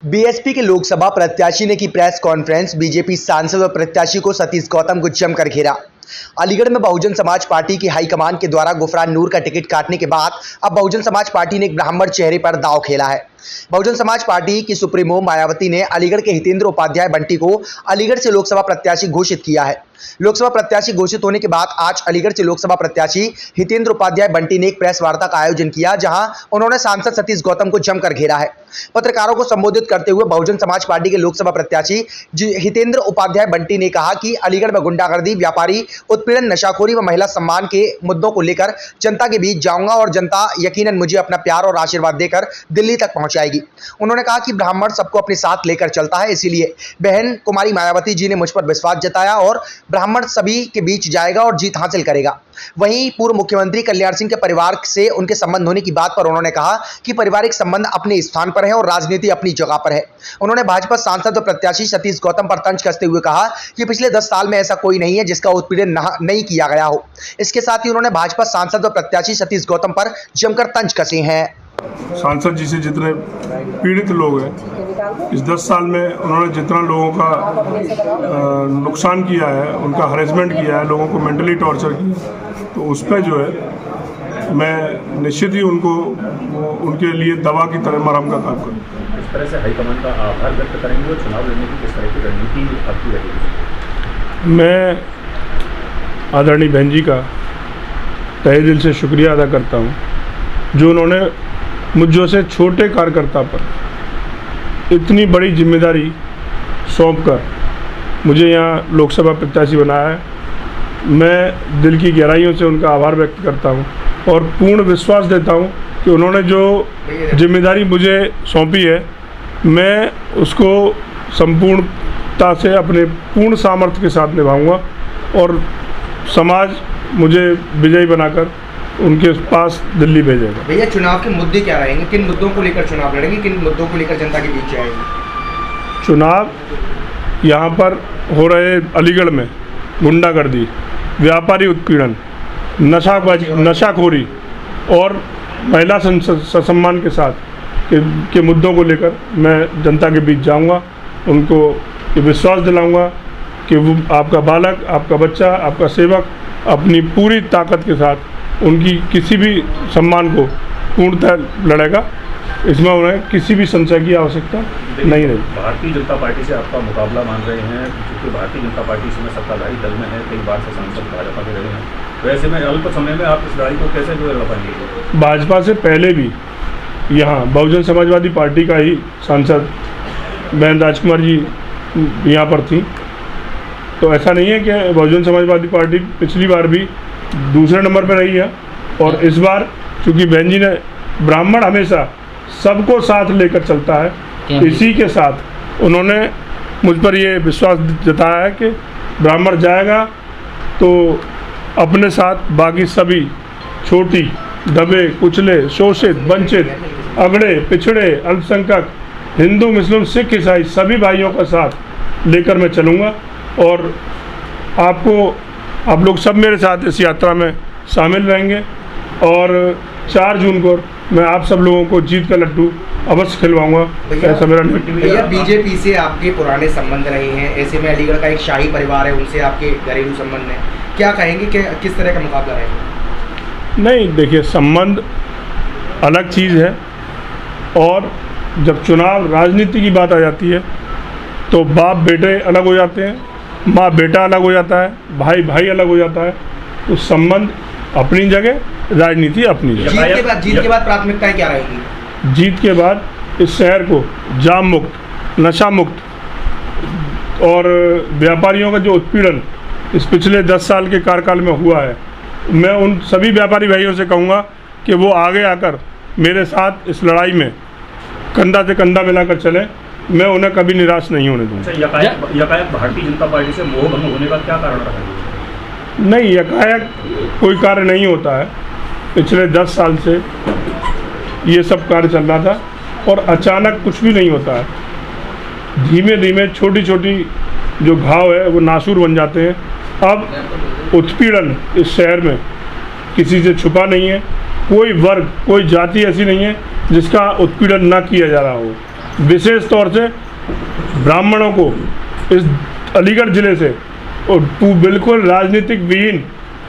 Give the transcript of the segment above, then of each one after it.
BSP के लोकसभा प्रत्याशी ने की प्रेस कॉन्फ्रेंस। बीजेपी सांसद और प्रत्याशी को सतीश गौतम को जमकर घेरा। अलीगढ़ में बहुजन समाज पार्टी की हाईकमान के द्वारा गुफरान नूर का टिकट काटने के बाद अब बहुजन समाज पार्टी ने एक ब्राह्मण चेहरे पर दांव खेला है। बहुजन समाज पार्टी की सुप्रीमो मायावती ने अलीगढ़ के हितेंद्र उपाध्याय बंटी को अलीगढ़ से लोकसभा प्रत्याशी घोषित किया है। लोकसभा प्रत्याशी घोषित होने के बाद आज अलीगढ़ से लोकसभा प्रत्याशी हितेंद्र उपाध्याय बंटी ने एक प्रेस वार्ता का आयोजन किया, जहां उन्होंने सांसद सतीश गौतम को जमकर घेरा है। पत्रकारों को संबोधित करते हुए बहुजन समाज पार्टी के लोकसभा प्रत्याशी हितेंद्र उपाध्याय बंटी ने कहा कि अलीगढ़ में गुंडागर्दी, व्यापारी उत्पीड़न, नशाखोरी व महिला सम्मान के मुद्दों को लेकर जनता के बीच जाऊंगा और जनता यकीनन मुझे अपना प्यार और आशीर्वाद देकर दिल्ली तक पहुंचाएगी। उन्होंने कहा कि ब्राह्मण सबको अपने साथ लेकर चलता है, इसीलिए बहन कुमारी मायावती जी ने मुझ पर विश्वास जताया और ब्राह्मण सभी के बीच जाएगा और जीत हासिल करेगा। वहीं पूर्व मुख्यमंत्री कल्याण सिंह के परिवार से उनके संबंध होने की बात पर उन्होंने कहा कि पारिवारिक संबंध अपने स्थान पर है और राजनीति अपनी जगह पर है। उन्होंने भाजपा सांसद और प्रत्याशी सतीश गौतम पर तंज कसते हुए कहा कि पिछले 10 साल में ऐसा कोई नहीं है जिसका उत्पीड़न नहीं किया गया हो। इसके साथ ही उन्होंने भाजपा सांसद और प्रत्याशी सतीश गौतम पर जमकर तंज कसे हैं। सांसद जी से जितने पीड़ित लोग हैं, इस 10 साल में उन्होंने जितना लोगों का नुकसान किया है, उनका हरेसमेंट किया है, लोगों को मेंटली टॉर्चर किया, तो उस पर जो है मैं निश्चित ही उनके लिए दवा की तरह मरहम का काम करूँ। इस तरह से हाईकमान का आभार व्यक्त करेंगे और चुनाव लड़ने की किस तरह की रणनीति आपकी रहेगी? मैं आदरणीय बहन जी का तहे दिल से शुक्रिया अदा करता हूँ, जो उन्होंने मुझ जैसे छोटे कार्यकर्ता पर इतनी बड़ी जिम्मेदारी सौंपकर मुझे यहाँ लोकसभा प्रत्याशी बनाया है। मैं दिल की गहराइयों से उनका आभार व्यक्त करता हूँ और पूर्ण विश्वास देता हूँ कि उन्होंने जो जिम्मेदारी मुझे सौंपी है, मैं उसको संपूर्णता से अपने पूर्ण सामर्थ्य के साथ निभाऊंगा और समाज मुझे विजयी बनाकर उनके पास दिल्ली भेजेगा। भैया, चुनाव के मुद्दे क्या रहेंगे? किन मुद्दों को लेकर चुनाव लड़ेंगे? किन मुद्दों को लेकर जनता के बीच जाएंगे? चुनाव यहाँ पर हो रहे अलीगढ़ में गुंडागर्दी, व्यापारी उत्पीड़न, नशाखोरी और महिला सम्मान के साथ के मुद्दों को लेकर मैं जनता के बीच जाऊंगा। उनको ये विश्वास दिलाऊंगा कि वो आपका बालक, आपका बच्चा, आपका सेवक अपनी पूरी ताकत के साथ उनकी किसी भी सम्मान को पूर्णतः लड़ेगा। इसमें उन्हें किसी भी संशय की आवश्यकता नहीं रही। भारतीय जनता पार्टी से आपका मुकाबला मान रहे हैं, क्योंकि भारतीय जनता पार्टी इसमें सत्ताधारी दल में है, कई बार से सांसद भाजपा के रहे हैं, तो ऐसे में अल्प समय में आप इस लड़ाई को कैसे लड़ पाएंगे? भाजपा से पहले भी यहाँ बहुजन समाजवादी पार्टी का ही सांसद बहन राजकुमार जी यहाँ पर थी, तो ऐसा नहीं है कि बहुजन समाजवादी पार्टी पिछली बार भी दूसरे नंबर पर रही है। और इस बार चूँकि बहन जी ने ब्राह्मण हमेशा सबको साथ लेकर चलता है, इसी के साथ उन्होंने मुझ पर ये विश्वास जताया है कि ब्राह्मण जाएगा तो अपने साथ बाकी सभी छोटी, दबे, कुचले, शोषित, वंचित, अगड़े, पिछड़े, अल्पसंख्यक, हिंदू, मुस्लिम, सिख, ईसाई सभी भाइयों का साथ लेकर मैं चलूँगा। और आप लोग सब मेरे साथ इस यात्रा में शामिल रहेंगे और 4 जून को मैं आप सब लोगों को जीत का लड्डू अवश्य खिलवाऊंगा। ऐसा मेरा भैया, बीजेपी से आपके पुराने संबंध रहे हैं, ऐसे में अलीगढ़ का एक शाही परिवार है, उनसे आपके घरेलू संबंध हैं, क्या कहेंगे कि किस तरह का मुकाबला रहेगा? नहीं, देखिए, संबंध अलग चीज़ है और जब चुनाव राजनीति की बात आ जाती है तो बाप बेटे अलग हो जाते हैं, माँ बेटा अलग हो जाता है, भाई भाई अलग हो जाता है। तो संबंध अपनी जगह, राजनीति अपनी जगह। जीत के बाद प्राथमिकताएं क्या रहेगी? जीत के बाद इस शहर को जाम मुक्त, नशा मुक्त और व्यापारियों का जो उत्पीड़न इस पिछले 10 साल के कार्यकाल में हुआ है, मैं उन सभी व्यापारी भाइयों से कहूँगा कि वो आगे आकर मेरे साथ इस लड़ाई में कंधा से कंधा मिलाकर चले। मैं उन्हें कभी निराश नहीं होने दूँगा। यकायक भारतीय जनता पार्टी से मोह भंग होने का क्या कारण रहा है? नहीं, यकायक कोई कार्य नहीं होता है। पिछले 10 साल से ये सब कार्य चल रहा था और अचानक कुछ भी नहीं होता है। धीमे धीमे छोटी छोटी जो घाव है वो नासूर बन जाते हैं। अब उत्पीड़न इस शहर में किसी से छुपा नहीं है। कोई वर्ग, कोई जाति ऐसी नहीं है जिसका उत्पीड़न ना किया जा रहा हो। विशेष तौर से ब्राह्मणों को इस अलीगढ़ ज़िले से, और बिल्कुल राजनीतिक विहीन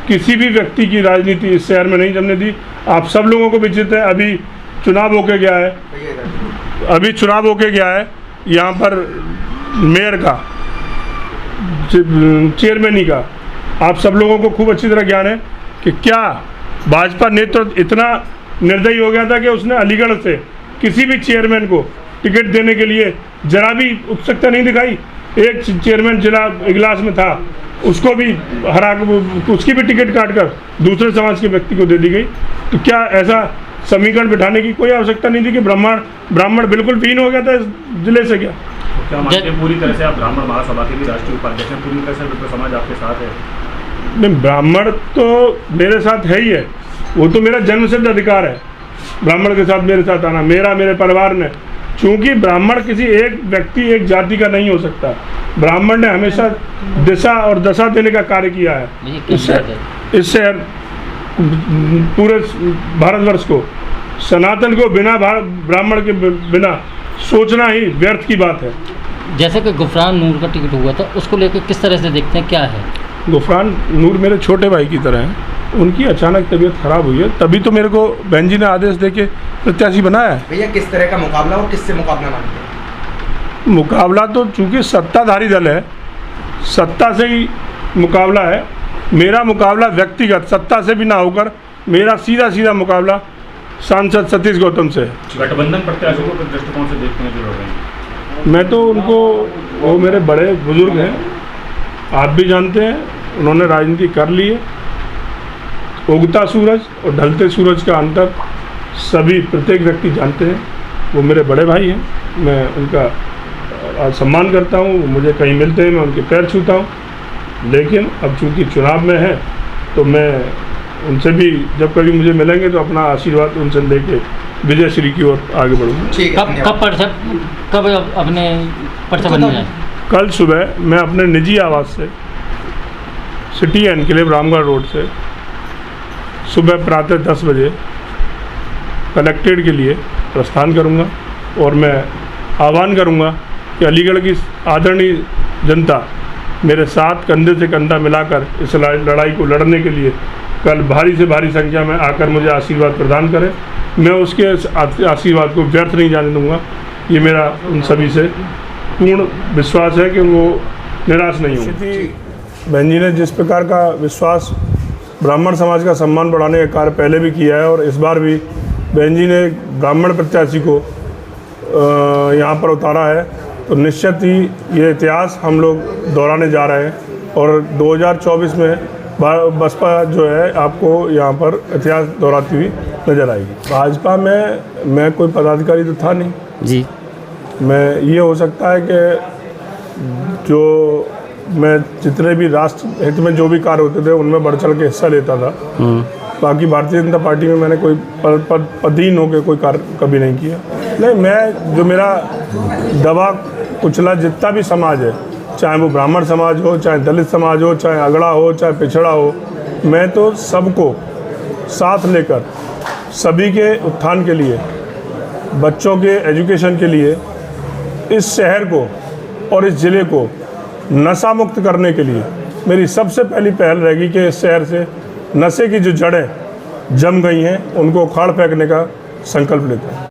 किसी भी व्यक्ति की राजनीति इस शहर में नहीं जमने दी। आप सब लोगों को विदित है, अभी चुनाव होके गया है, यहाँ पर मेयर का, चेयरमैनी का आप सब लोगों को खूब अच्छी तरह ज्ञान है कि क्या भाजपा नेतृत्व इतना निर्दयी हो गया था कि उसने अलीगढ़ से किसी भी चेयरमैन को टिकट देने के लिए जरा भी उत्सुकता नहीं दिखाई। एक चेयरमैन जिला इगलास में था, उसको भी उसकी भी टिकट काटकर दूसरे समाज के व्यक्ति को दे दी गई। तो क्या ऐसा समीकरण बिठाने की कोई आवश्यकता नहीं थी कि ब्राह्मण बिल्कुल विहीन हो गया था इस जिले से? क्या मानते हैं पूरी तरह से आप ब्राह्मण महासभा के भी राष्ट्रीय उपाध्यक्ष हैं, पूरी तरह से विप्र समाज आपके साथ है? नहीं, ब्राह्मण तो मेरे साथ है ही है, वो तो मेरा जन्मसिद्ध अधिकार है ब्राह्मण के साथ मेरे साथ आना, मेरे परिवार ने। चूँकि ब्राह्मण किसी एक व्यक्ति एक जाति का नहीं हो सकता, ब्राह्मण ने हमेशा दिशा और दशा देने का कार्य किया है इस शहर पूरे भारतवर्ष को। सनातन को बिना ब्राह्मण के बिना सोचना ही व्यर्थ की बात है। जैसे कि गुफरान नूर का टिकट हुआ था, उसको लेकर किस तरह से देखते हैं, क्या है? गुफरान नूर मेरे छोटे भाई की तरह हैं, उनकी अचानक तबीयत खराब हुई है, तभी तो मेरे को बहन जी ने आदेश देके प्रत्याशी बनाया है। भैया किस तरह का मुकाबला और किससे मुकाबला मानते हैं? मुकाबला तो चूँकि सत्ताधारी दल है, सत्ता से ही मुकाबला है। मेरा मुकाबला व्यक्तिगत सत्ता से भी ना होकर मेरा सीधा मुकाबला सांसद सतीश गौतम से है। गठबंधन प्रत्याशियों को दृष्टिकोण से देखते हैं जो लोग हैं, मैं तो उनको, वो मेरे बड़े बुजुर्ग हैं, आप भी जानते हैं, उन्होंने राजनीति कर ली है। उगता सूरज और ढलते सूरज का अंतर सभी प्रत्येक व्यक्ति जानते हैं। वो मेरे बड़े भाई हैं, मैं उनका सम्मान करता हूँ, मुझे कहीं मिलते हैं मैं उनके पैर छूता हूँ। लेकिन अब चूँकि चुनाव में है तो मैं उनसे भी जब कभी मुझे मिलेंगे तो अपना आशीर्वाद उनसे लेके विजय श्री की ओर आगे बढ़ूँगा। कब अपने पर्चा बनने जाए? कल सुबह मैं अपने निजी आवास से सिटी एनक्लेव रामगढ़ रोड से सुबह प्रातः 10 बजे कलेक्ट्रेट के लिए प्रस्थान करूंगा और मैं आह्वान करूंगा कि अलीगढ़ की आदरणीय जनता मेरे साथ कंधे से कंधा मिलाकर इस लड़ाई को लड़ने के लिए कल भारी से भारी संख्या में आकर मुझे आशीर्वाद प्रदान करें। मैं उसके आशीर्वाद को व्यर्थ नहीं जाने दूंगा। ये मेरा उन सभी से पूर्ण विश्वास है कि वो निराश नहीं होंगे। बहन जी ने जिस प्रकार का विश्वास ब्राह्मण समाज का सम्मान बढ़ाने का कार्य पहले भी किया है और इस बार भी बहन जी ने ब्राह्मण प्रत्याशी को यहाँ पर उतारा है, तो निश्चित ही ये इतिहास हम लोग दोहराने जा रहे हैं और 2024 में बसपा जो है आपको यहाँ पर इतिहास दोहराती हुई नजर आएगी। भाजपा में मैं कोई पदाधिकारी तो था नहीं जी, मैं ये हो सकता है कि जो मैं जितने भी राष्ट्र हित में जो भी कार्य होते थे उनमें बढ़ चढ़ के हिस्सा लेता था। बाकी भारतीय जनता पार्टी में मैंने कोई पदहीन होकर कोई कार्य कभी नहीं किया। नहीं, मैं जो मेरा दबा कुचला जितना भी समाज है, चाहे वो ब्राह्मण समाज हो, चाहे दलित समाज हो, चाहे अगड़ा हो, चाहे पिछड़ा हो, मैं तो सबको साथ लेकर सभी के उत्थान के लिए, बच्चों के एजुकेशन के लिए, इस शहर को और इस ज़िले को नशा मुक्त करने के लिए मेरी सबसे पहली पहल रहेगी कि इस शहर से नशे की जो जड़ें जम गई हैं उनको उखाड़ फेंकने का संकल्प लेते हैं।